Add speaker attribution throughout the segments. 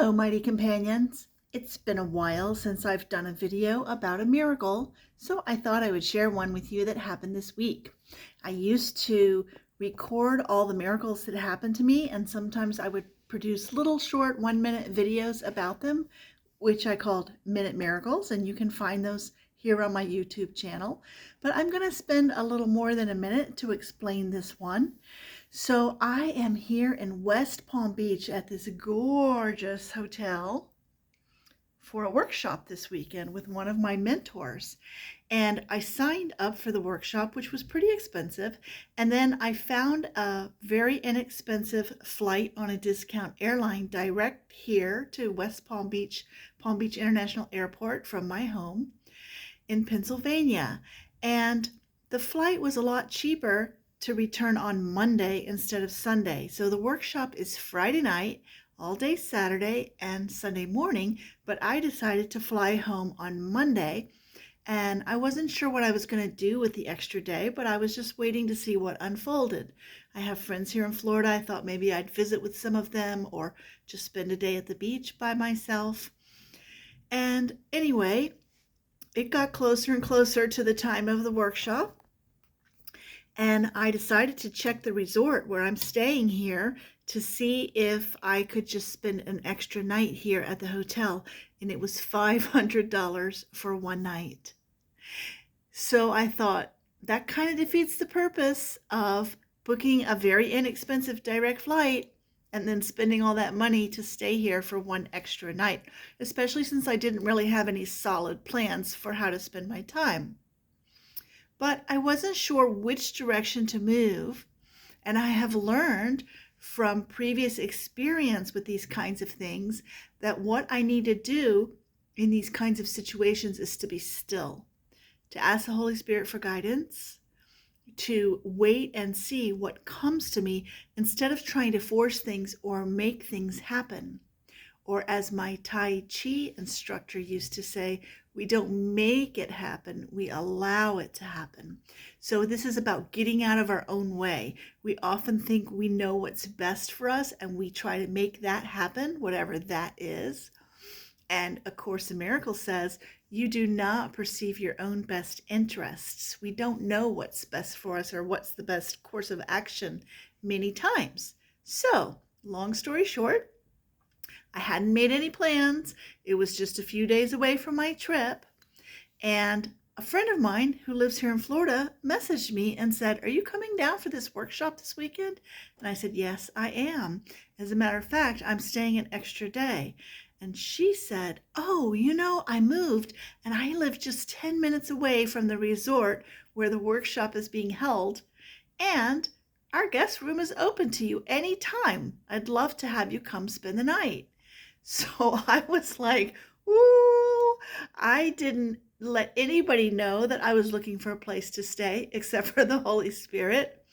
Speaker 1: Hello, mighty companions. It's been a while since I've done a video about a miracle, so I thought I would share one with you that happened this week. I used to record all the miracles that happened to me, and sometimes I would produce little short 1-minute videos about them, which I called Minute Miracles, and you can find those here on my YouTube channel. But I'm going to spend a little more than a minute to explain this one. So I am here in West Palm Beach at this gorgeous hotel for a workshop this weekend with one of my mentors. And I signed up for the workshop, which was pretty expensive. And then I found a very inexpensive flight on a discount airline direct here to West Palm Beach International Airport from my home in Pennsylvania. And the flight was a lot cheaper to return on Monday instead of Sunday. So the workshop is Friday night, all day Saturday and Sunday morning, but I decided to fly home on Monday, and I wasn't sure what I was going to do with the extra day, but I was just waiting to see what unfolded. I have friends here in Florida. I thought maybe I'd visit with some of them or just spend a day at the beach by myself. And anyway, it got closer and closer to the time of the workshop, and I decided to check the resort where I'm staying here to see if I could just spend an extra night here at the hotel, and it was $500 for one night. So I thought that kind of defeats the purpose of booking a very inexpensive direct flight and then spending all that money to stay here for one extra night, especially since I didn't really have any solid plans for how to spend my time. But I wasn't sure which direction to move, and I have learned from previous experience with these kinds of things that what I need to do in these kinds of situations is to be still, to ask the Holy Spirit for guidance, to wait and see what comes to me instead of trying to force things or make things happen. Or as my Tai Chi instructor used to say, we don't make it happen, we allow it to happen. So this is about getting out of our own way. We often think we know what's best for us, and we try to make that happen, whatever that is. And A Course in Miracles says, you do not perceive your own best interests. We don't know what's best for us or what's the best course of action many times. So, long story short, I hadn't made any plans. It was just a few days away from my trip. And a friend of mine who lives here in Florida messaged me and said, are you coming down for this workshop this weekend? And I said, yes, I am. As a matter of fact, I'm staying an extra day. And she said, oh, I moved and I live just 10 minutes away from the resort where the workshop is being held. And our guest room is open to you anytime. I'd love to have you come spend the night. So I was like, ooh, I didn't let anybody know that I was looking for a place to stay except for the Holy Spirit.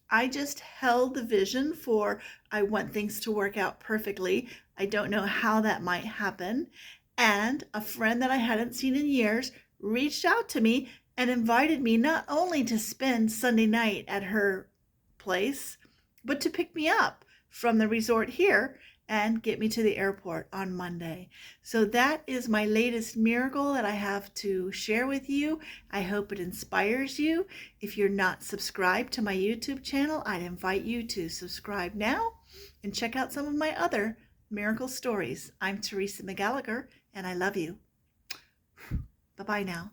Speaker 1: I just held the vision for I want things to work out perfectly. I don't know how that might happen. And a friend that I hadn't seen in years reached out to me and invited me not only to spend Sunday night at her place, but to pick me up from the resort here and get me to the airport on Monday. So that is my latest miracle that I have to share with you. I hope it inspires you. If you're not subscribed to my YouTube channel, I'd invite you to subscribe now and check out some of my other miracle stories. I'm Teresa McGallagher, and I love you. Bye-bye now.